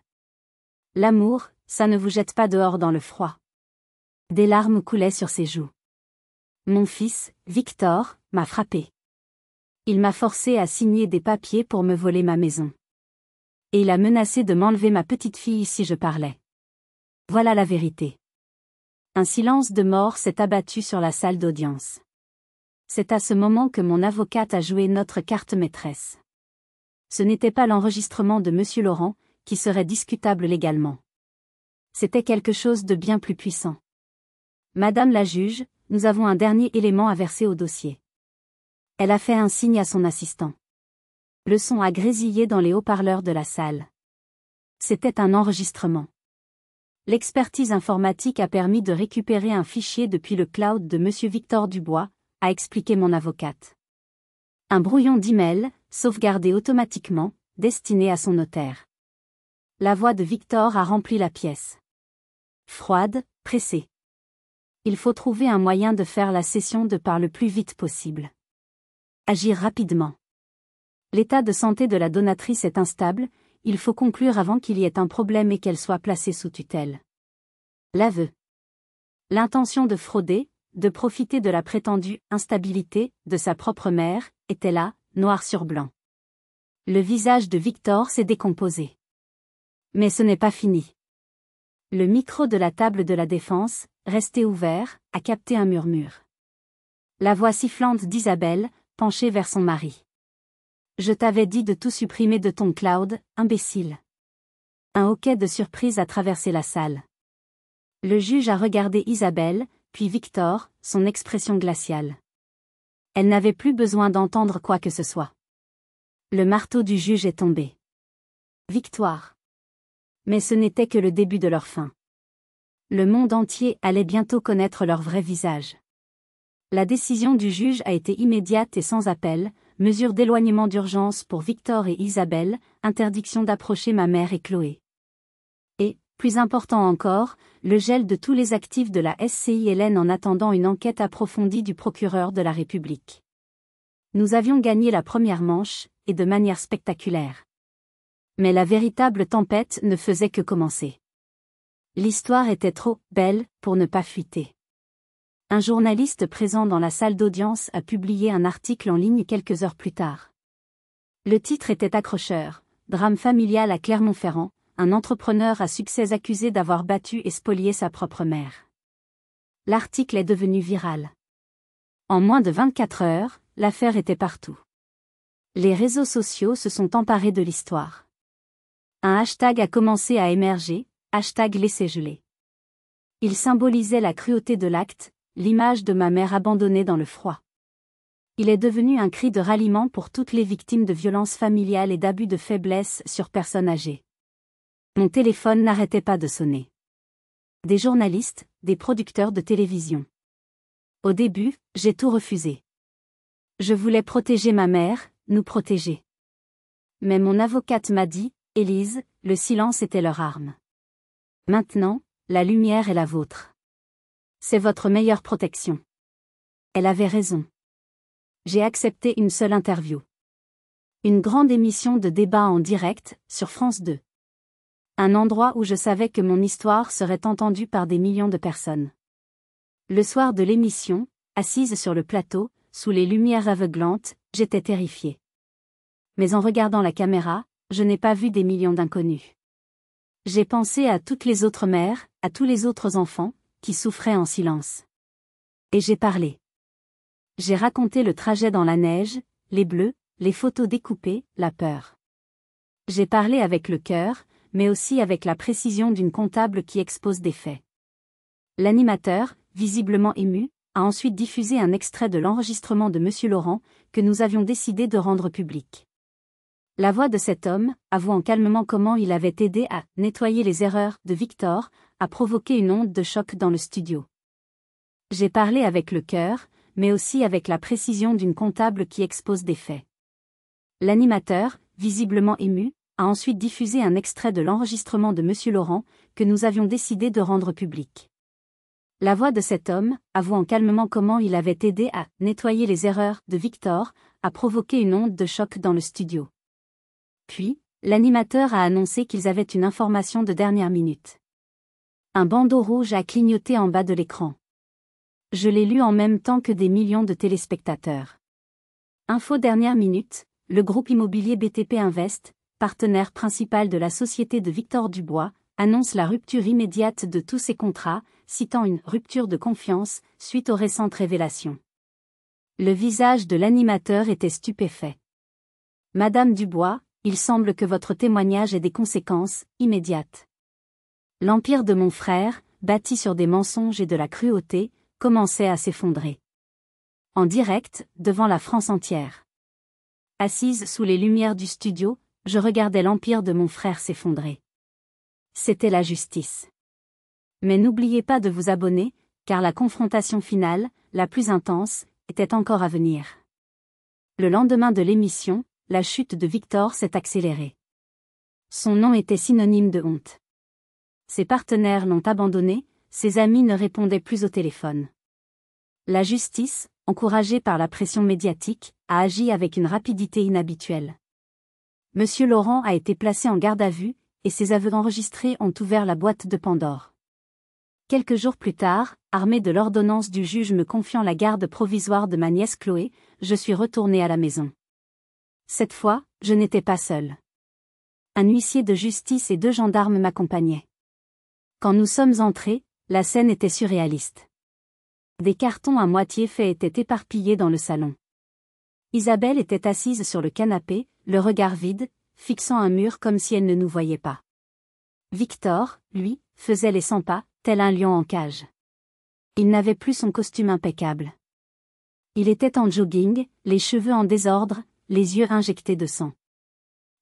Speaker 1: L'amour, ça ne vous jette pas dehors dans le froid. Des larmes coulaient sur ses joues. Mon fils, Victor, m'a frappé. Il m'a forcé à signer des papiers pour me voler ma maison. Et il a menacé de m'enlever ma petite fille si je parlais. Voilà la vérité. Un silence de mort s'est abattu sur la salle d'audience. C'est à ce moment que mon avocate a joué notre carte maîtresse. Ce n'était pas l'enregistrement de Monsieur Laurent, qui serait discutable légalement. C'était quelque chose de bien plus puissant. Madame la juge, nous avons un dernier élément à verser au dossier. Elle a fait un signe à son assistant. Le son a grésillé dans les haut-parleurs de la salle. C'était un enregistrement. L'expertise informatique a permis de récupérer un fichier depuis le cloud de Monsieur Victor Dubois, a expliqué mon avocate. Un brouillon d'email, sauvegardé automatiquement, destiné à son notaire. La voix de Victor a rempli la pièce. Froide, pressée. Il faut trouver un moyen de faire la session de part le plus vite possible. Agir rapidement. L'état de santé de la donatrice est instable, il faut conclure avant qu'il y ait un problème et qu'elle soit placée sous tutelle. L'aveu. L'intention de frauder, de profiter de la prétendue instabilité de sa propre mère, était là, noir sur blanc. Le visage de Victor s'est décomposé. Mais ce n'est pas fini. Le micro de la table de la défense, resté ouvert, a capté un murmure. La voix sifflante d'Isabelle, penchée vers son mari. « Je t'avais dit de tout supprimer de ton cloud, imbécile. » Un hoquet de surprise a traversé la salle. Le juge a regardé Isabelle, puis Victor, son expression glaciale. Elle n'avait plus besoin d'entendre quoi que ce soit. Le marteau du juge est tombé. Victoire. Mais ce n'était que le début de leur fin. Le monde entier allait bientôt connaître leur vrai visage. La décision du juge a été immédiate et sans appel, mesure d'éloignement d'urgence pour Victor et Isabelle, interdiction d'approcher ma mère et Chloé. Et, plus important encore, le gel de tous les actifs de la SCI Hélène en attendant une enquête approfondie du procureur de la République. Nous avions gagné la première manche, et de manière spectaculaire. Mais la véritable tempête ne faisait que commencer. L'histoire était trop belle pour ne pas fuiter. Un journaliste présent dans la salle d'audience a publié un article en ligne quelques heures plus tard. Le titre était accrocheur, « Drame familial à Clermont-Ferrand, un entrepreneur à succès accusé d'avoir battu et spolié sa propre mère. » L'article est devenu viral. En moins de 24 heures, l'affaire était partout. Les réseaux sociaux se sont emparés de l'histoire. Un hashtag a commencé à émerger, hashtag laissez geler. Il symbolisait la cruauté de l'acte, l'image de ma mère abandonnée dans le froid. Il est devenu un cri de ralliement pour toutes les victimes de violences familiales et d'abus de faiblesse sur personnes âgées. Mon téléphone n'arrêtait pas de sonner. Des journalistes, des producteurs de télévision. Au début, j'ai tout refusé. Je voulais protéger ma mère, nous protéger. Mais mon avocate m'a dit, Élise, le silence était leur arme. Maintenant, la lumière est la vôtre. C'est votre meilleure protection. Elle avait raison. J'ai accepté une seule interview. Une grande émission de débat en direct, sur France 2. Un endroit où je savais que mon histoire serait entendue par des millions de personnes. Le soir de l'émission, assise sur le plateau, sous les lumières aveuglantes, j'étais terrifiée. Mais en regardant la caméra, je n'ai pas vu des millions d'inconnus. J'ai pensé à toutes les autres mères, à tous les autres enfants, qui souffraient en silence. Et j'ai parlé. J'ai raconté le trajet dans la neige, les bleus, les photos découpées, la peur. J'ai parlé avec le cœur, mais aussi avec la précision d'une comptable qui expose des faits. L'animateur, visiblement ému, a ensuite diffusé un extrait de l'enregistrement de Monsieur Laurent, que nous avions décidé de rendre public. La voix de cet homme, avouant calmement comment il avait aidé à nettoyer les erreurs de Victor, a provoqué une onde de choc dans le studio. J'ai parlé avec le cœur, mais aussi avec la précision d'une comptable qui expose des faits. L'animateur, visiblement ému, a ensuite diffusé un extrait de l'enregistrement de Monsieur Laurent, que nous avions décidé de rendre public. La voix de cet homme, avouant calmement comment il avait aidé à nettoyer les erreurs de Victor, a provoqué une onde de choc dans le studio. Puis, l'animateur a annoncé qu'ils avaient une information de dernière minute. Un bandeau rouge a clignoté en bas de l'écran. Je l'ai lu en même temps que des millions de téléspectateurs. Info dernière minute, le groupe immobilier BTP Invest, partenaire principal de la société de Victor Dubois, annonce la rupture immédiate de tous ses contrats, citant une rupture de confiance suite aux récentes révélations. Le visage de l'animateur était stupéfait. Madame Dubois, il semble que votre témoignage ait des conséquences immédiates. L'empire de mon frère, bâti sur des mensonges et de la cruauté, commençait à s'effondrer. En direct, devant la France entière. Assise sous les lumières du studio, je regardais l'empire de mon frère s'effondrer. C'était la justice. Mais n'oubliez pas de vous abonner, car la confrontation finale, la plus intense, était encore à venir. Le lendemain de l'émission, la chute de Victor s'est accélérée. Son nom était synonyme de honte. Ses partenaires l'ont abandonné, ses amis ne répondaient plus au téléphone. La justice, encouragée par la pression médiatique, a agi avec une rapidité inhabituelle. Monsieur Laurent a été placé en garde à vue, et ses aveux enregistrés ont ouvert la boîte de Pandore. Quelques jours plus tard, armé de l'ordonnance du juge me confiant la garde provisoire de ma nièce Chloé, je suis retourné à la maison. Cette fois, je n'étais pas seul. Un huissier de justice et 2 gendarmes m'accompagnaient. Quand nous sommes entrés, la scène était surréaliste. Des cartons à moitié faits étaient éparpillés dans le salon. Isabelle était assise sur le canapé, le regard vide, fixant un mur comme si elle ne nous voyait pas. Victor, lui, faisait les 100 pas, tel un lion en cage. Il n'avait plus son costume impeccable. Il était en jogging, les cheveux en désordre, les yeux injectés de sang.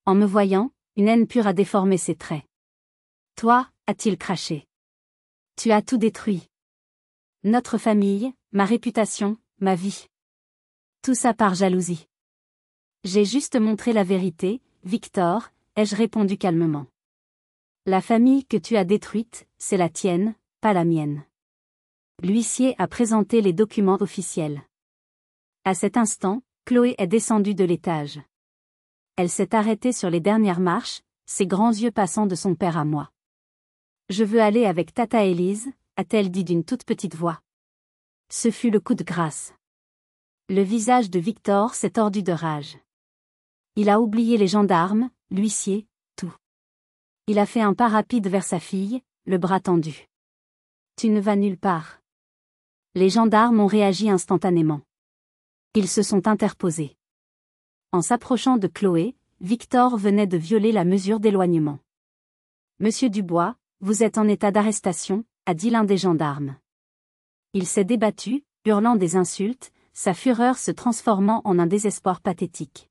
Speaker 1: En me voyant, une haine pure a déformé ses traits. « Toi, a-t-il craché. Tu as tout détruit. Notre famille, ma réputation, ma vie. Tout ça par jalousie. » J'ai juste montré la vérité, Victor, ai-je répondu calmement. La famille que tu as détruite, c'est la tienne, pas la mienne. L'huissier a présenté les documents officiels. À cet instant, Chloé est descendue de l'étage. Elle s'est arrêtée sur les dernières marches, ses grands yeux passant de son père à moi. « Je veux aller avec Tata Élise », a-t-elle dit d'une toute petite voix. Ce fut le coup de grâce. Le visage de Victor s'est tordu de rage. Il a oublié les gendarmes, l'huissier, tout. Il a fait un pas rapide vers sa fille, le bras tendu. « Tu ne vas nulle part. » Les gendarmes ont réagi instantanément. Ils se sont interposés. En s'approchant de Chloé, Victor venait de violer la mesure d'éloignement. « Monsieur Dubois, vous êtes en état d'arrestation », a dit l'un des gendarmes. Il s'est débattu, hurlant des insultes, sa fureur se transformant en un désespoir pathétique.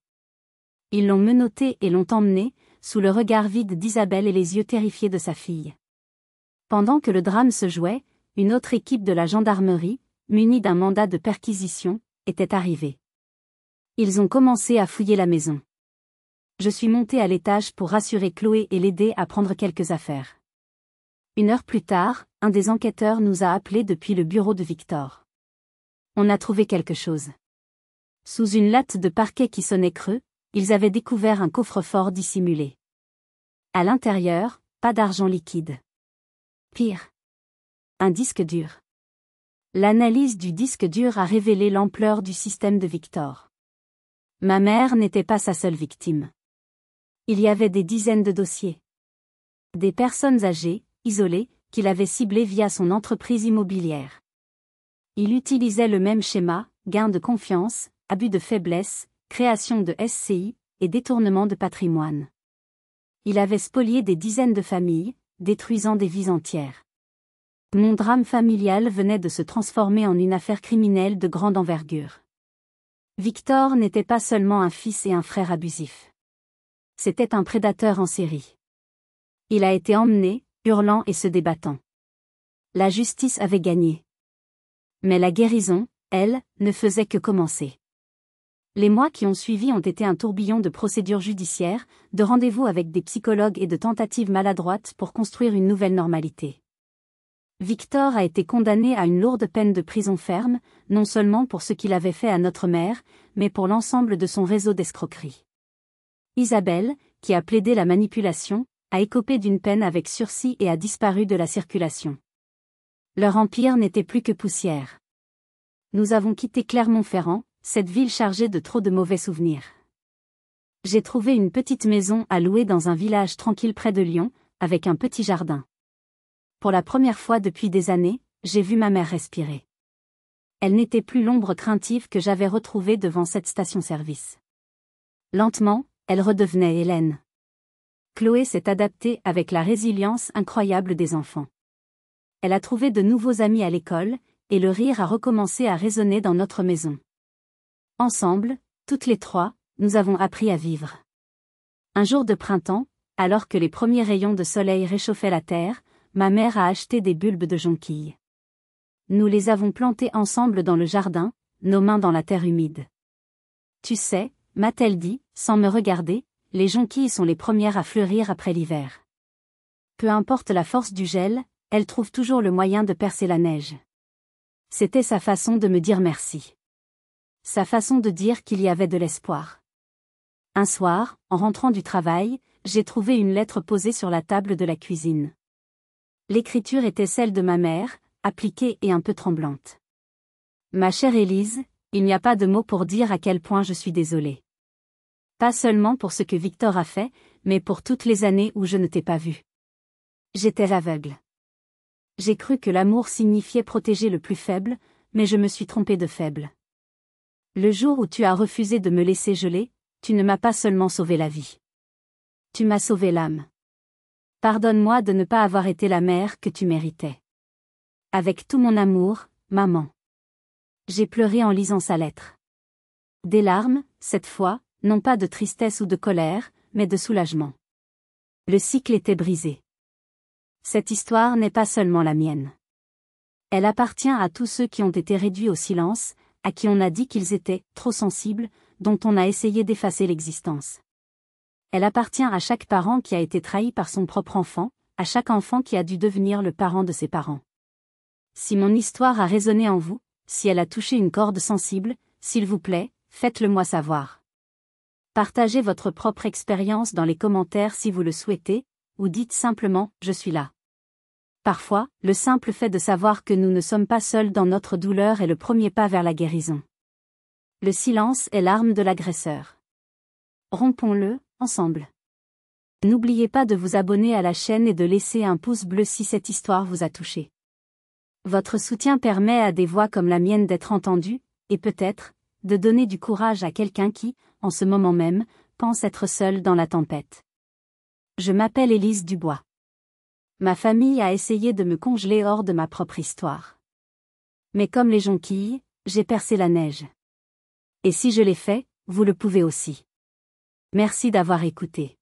Speaker 1: Ils l'ont menotté et l'ont emmené, sous le regard vide d'Isabelle et les yeux terrifiés de sa fille. Pendant que le drame se jouait, une autre équipe de la gendarmerie, munie d'un mandat de perquisition, était arrivée. Ils ont commencé à fouiller la maison. Je suis monté à l'étage pour rassurer Chloé et l'aider à prendre quelques affaires. 1 heure plus tard, un des enquêteurs nous a appelés depuis le bureau de Victor. On a trouvé quelque chose. Sous une latte de parquet qui sonnait creux, ils avaient découvert un coffre-fort dissimulé. À l'intérieur, pas d'argent liquide. Pire. Un disque dur. L'analyse du disque dur a révélé l'ampleur du système de Victor. Ma mère n'était pas sa seule victime. Il y avait des dizaines de dossiers. Des personnes âgées, isolées, qu'il avait ciblées via son entreprise immobilière. Il utilisait le même schéma, gain de confiance, abus de faiblesse, création de SCI, et détournement de patrimoine. Il avait spolié des dizaines de familles, détruisant des vies entières. Mon drame familial venait de se transformer en une affaire criminelle de grande envergure. Victor n'était pas seulement un fils et un frère abusifs. C'était un prédateur en série. Il a été emmené, hurlant et se débattant. La justice avait gagné. Mais la guérison, elle, ne faisait que commencer. Les mois qui ont suivi ont été un tourbillon de procédures judiciaires, de rendez-vous avec des psychologues et de tentatives maladroites pour construire une nouvelle normalité. Victor a été condamné à une lourde peine de prison ferme, non seulement pour ce qu'il avait fait à notre mère, mais pour l'ensemble de son réseau d'escroquerie. Isabelle, qui a plaidé la manipulation, a écopé d'une peine avec sursis et a disparu de la circulation. Leur empire n'était plus que poussière. Nous avons quitté Clermont-Ferrand, cette ville chargée de trop de mauvais souvenirs. J'ai trouvé une petite maison à louer dans un village tranquille près de Lyon, avec un petit jardin. Pour la première fois depuis des années, j'ai vu ma mère respirer. Elle n'était plus l'ombre craintive que j'avais retrouvée devant cette station-service. Lentement, elle redevenait Hélène. Chloé s'est adaptée avec la résilience incroyable des enfants. Elle a trouvé de nouveaux amis à l'école, et le rire a recommencé à résonner dans notre maison. Ensemble, toutes les trois, nous avons appris à vivre. Un jour de printemps, alors que les premiers rayons de soleil réchauffaient la terre, ma mère a acheté des bulbes de jonquilles. Nous les avons plantés ensemble dans le jardin, nos mains dans la terre humide. Tu sais, m'a-t-elle dit, sans me regarder, les jonquilles sont les premières à fleurir après l'hiver. Peu importe la force du gel, elles trouvent toujours le moyen de percer la neige. C'était sa façon de me dire merci. Sa façon de dire qu'il y avait de l'espoir. Un soir, en rentrant du travail, j'ai trouvé une lettre posée sur la table de la cuisine. L'écriture était celle de ma mère, appliquée et un peu tremblante. Ma chère Élise, il n'y a pas de mots pour dire à quel point je suis désolée. Pas seulement pour ce que Victor a fait, mais pour toutes les années où je ne t'ai pas vue. J'étais aveugle. J'ai cru que l'amour signifiait protéger le plus faible, mais je me suis trompée de faible. Le jour où tu as refusé de me laisser geler, tu ne m'as pas seulement sauvé la vie. Tu m'as sauvé l'âme. Pardonne-moi de ne pas avoir été la mère que tu méritais. Avec tout mon amour, maman. J'ai pleuré en lisant sa lettre. Des larmes, cette fois, non pas de tristesse ou de colère, mais de soulagement. Le cycle était brisé. Cette histoire n'est pas seulement la mienne. Elle appartient à tous ceux qui ont été réduits au silence, à qui on a dit qu'ils étaient trop sensibles, dont on a essayé d'effacer l'existence. Elle appartient à chaque parent qui a été trahi par son propre enfant, à chaque enfant qui a dû devenir le parent de ses parents. Si mon histoire a résonné en vous, si elle a touché une corde sensible, s'il vous plaît, faites-le moi savoir. Partagez votre propre expérience dans les commentaires si vous le souhaitez, ou dites simplement « Je suis là ». Parfois, le simple fait de savoir que nous ne sommes pas seuls dans notre douleur est le premier pas vers la guérison. Le silence est l'arme de l'agresseur. Rompons-le, ensemble. N'oubliez pas de vous abonner à la chaîne et de laisser un pouce bleu si cette histoire vous a touché. Votre soutien permet à des voix comme la mienne d'être entendues, et peut-être, de donner du courage à quelqu'un qui, en ce moment même, pense être seul dans la tempête. Je m'appelle Élise Dubois. Ma famille a essayé de me congeler hors de ma propre histoire. Mais comme les jonquilles, j'ai percé la neige. Et si je l'ai fait, vous le pouvez aussi. Merci d'avoir écouté.